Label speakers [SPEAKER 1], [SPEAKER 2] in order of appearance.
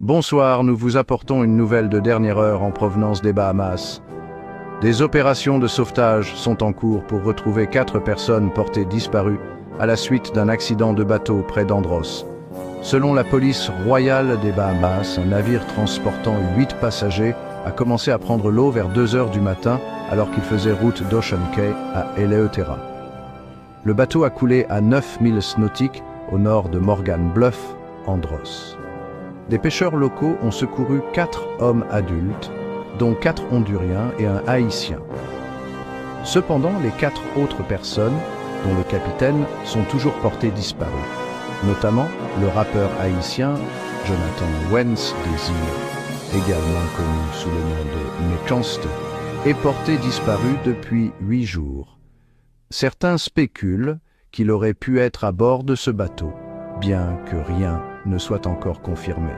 [SPEAKER 1] Bonsoir, nous vous apportons une nouvelle de dernière heure en provenance des Bahamas. Des opérations de sauvetage sont en cours pour retrouver 4 personnes portées disparues à la suite d'un accident de bateau près d'Andros. Selon la police royale des Bahamas, un navire transportant 8 passagers a commencé à prendre l'eau vers 2 heures du matin alors qu'il faisait route d'Ocean Cay à Eleutera. Le bateau a coulé à 9 milles nautiques au nord de Morgan Bluff, Andros. Des pêcheurs locaux ont secouru 4 hommes adultes, dont 4 Honduriens et un Haïtien. Cependant, les 4 autres personnes, dont le capitaine, sont toujours portées disparues, notamment le rappeur haïtien Jonathan Wentz Désir, également connu sous le nom de Méchanceté, est porté disparu depuis 8 jours. Certains spéculent qu'il aurait pu être à bord de ce bateau, bien que rien ne soit encore confirmé.